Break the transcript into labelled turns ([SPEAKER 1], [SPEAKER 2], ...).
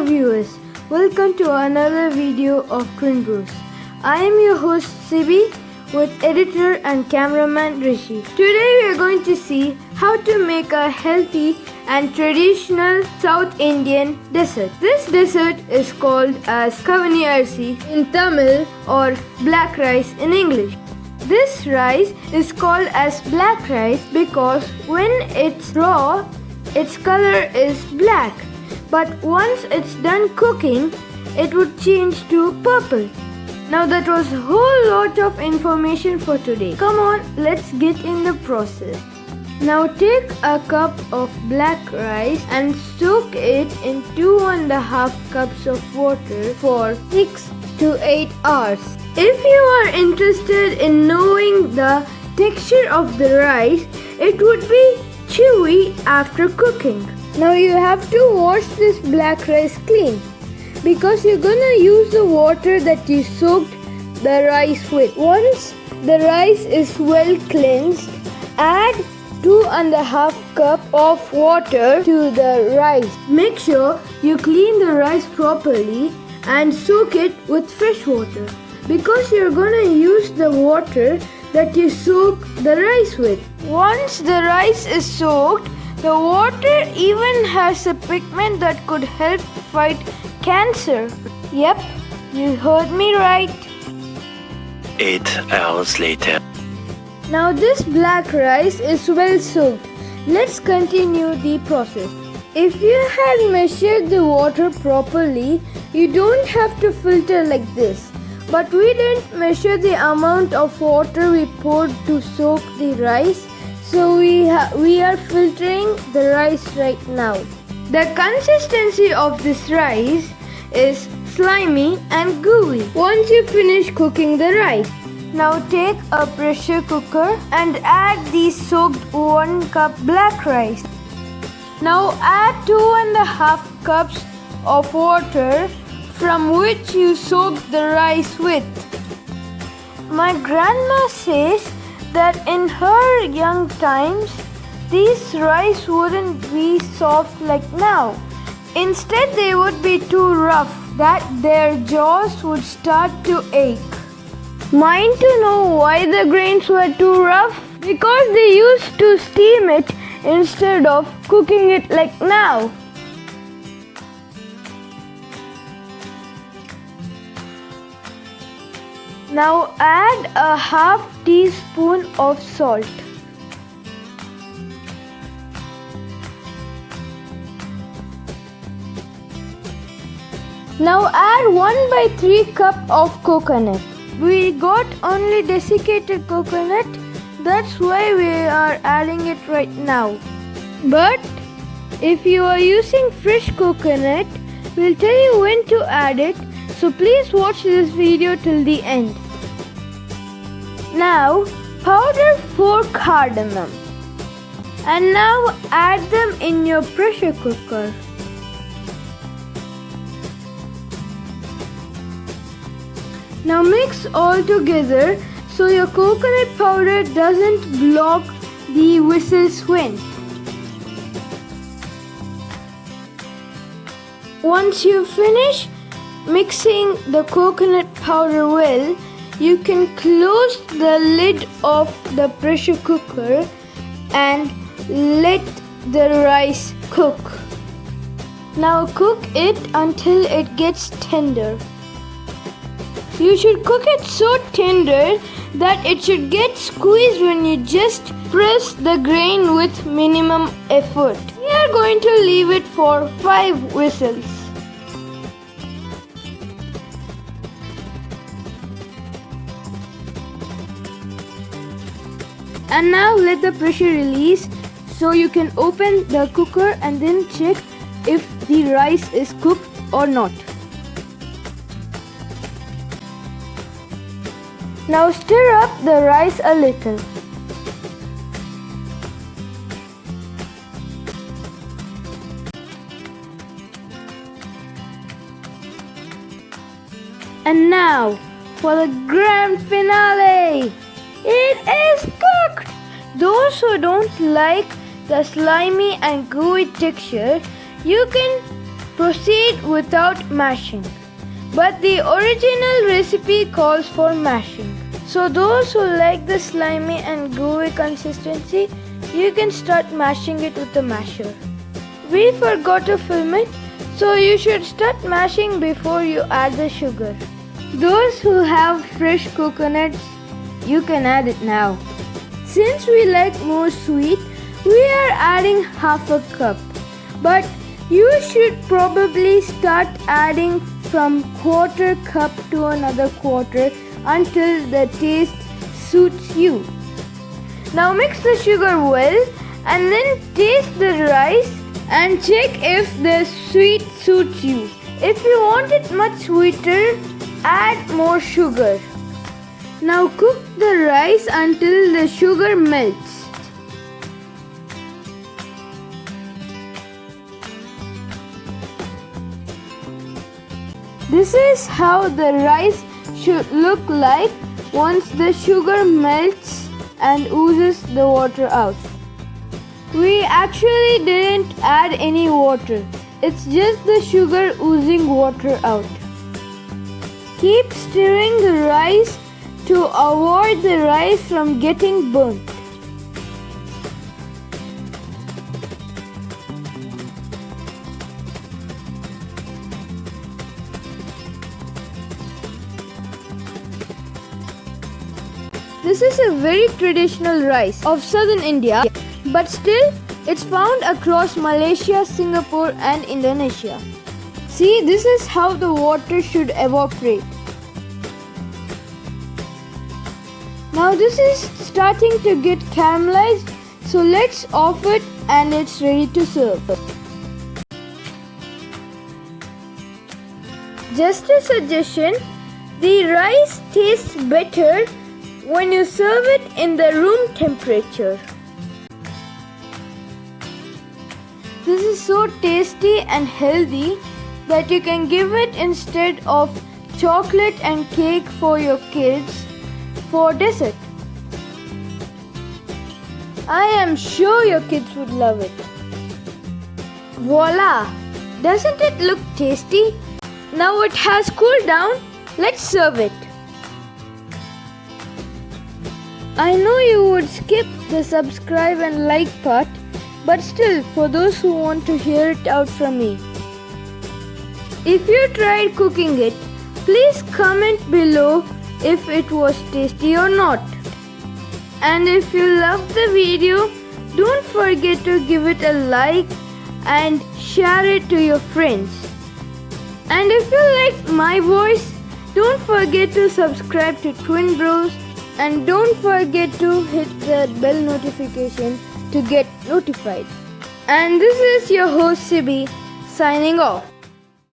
[SPEAKER 1] viewers, welcome to another video of Twin Bros. I am your host Sibi with editor and cameraman Rishi. Today we are going to see how to make a healthy and traditional South Indian dessert. This dessert is called as Kavuni arisi in Tamil or black rice in English. This rice is called as black rice because when it's raw, its color is black. But once it's done cooking, it would change to purple. Now that was a whole lot of information for today. Come on, let's get in the process. Now take a cup of black rice and soak it in 2.5 cups of water for 6 to 8 hours. If you are interested in knowing the texture of the rice, it would be chewy after cooking. Now you have to wash this black rice clean because you're gonna use the water that you soaked the rice with. Once the rice is well cleansed, add 2.5 cup of water to the rice. Make sure you clean the rice properly and soak it with fresh water because you're gonna use the water that you soak the rice with. Once the rice is soaked, the water even has a pigment that could help fight cancer. Yep, you heard me right.
[SPEAKER 2] 8 hours later.
[SPEAKER 1] Now this black rice is well soaked. Let's continue the process. If you had measured the water properly, you don't have to filter like this. But we didn't measure the amount of water we poured to soak the rice, so we are filtering the rice right now. The consistency of this rice is slimy and gooey once you finish cooking the rice. Now take a pressure cooker and add the soaked 1 cup black rice. Now add 2.5 cups of water from which you soaked the rice with. My grandma says that in her young times, these rice wouldn't be soft like now. Instead, they would be too rough that their jaws would start to ache. Mind to know why the grains were too rough? Because they used to steam it instead of cooking it like now. Now add a half teaspoon of salt. Now add 1/3 cup of coconut. We got only desiccated coconut, that's why we are adding it right now. But if you are using fresh coconut, we'll tell you when to add it, so please watch this video till the end. Now powder 4 cardamom and now add them in your pressure cooker. Now mix all together so your coconut powder doesn't block the whistle's wind. Once you finish mixing the coconut powder well, you can close the lid of the pressure cooker and let the rice cook. Now cook it until it gets tender. You should cook it so tender that it should get squeezed when you just press the grain with minimum effort. We are going to leave it for 5 whistles. And now let the pressure release so you can open the cooker and then check if the rice is cooked or not. Now stir up the rice a little. And now for the grand finale. It is cooked! Those who don't like the slimy and gooey texture, you can proceed without mashing. But the original recipe calls for mashing. So those who like the slimy and gooey consistency, you can start mashing it with a masher. We forgot to film it, so you should start mashing before you add the sugar. Those who have fresh coconuts, you can add it now. Since we like more sweet, we are adding half a cup. But you should probably start adding from quarter cup to another quarter until the taste suits you. Now mix the sugar well and then taste the rice and check if the sweet suits you. If you want it much sweeter, add more sugar. Now cook the rice until the sugar melts. This is how the rice should look like once the sugar melts and oozes the water out. We actually didn't add any water. It's just the sugar oozing water out. Keep stirring the rice to avoid the rice from getting burnt. This is a very traditional rice of southern India, but still it's found across Malaysia, Singapore and Indonesia. See, this is how the water should evaporate. Now this is starting to get caramelized, so let's off it and it's ready to serve. Just a suggestion, the rice tastes better when you serve it in the room temperature. This is so tasty and healthy that you can give it instead of chocolate and cake for your kids for dessert. I am sure your kids would love it. Voila! Doesn't it look tasty? Now it has cooled down. Let's serve it. I know you would skip the subscribe and like part, but still, for those who want to hear it out from me. If you tried cooking it, please comment below if it was tasty or not. And if you loved the video, don't forget to give it a like and share it to your friends. And if you like my voice, don't forget to subscribe to Twin Bros. And don't forget to hit the bell notification to get notified. And this is your host Sibi signing off.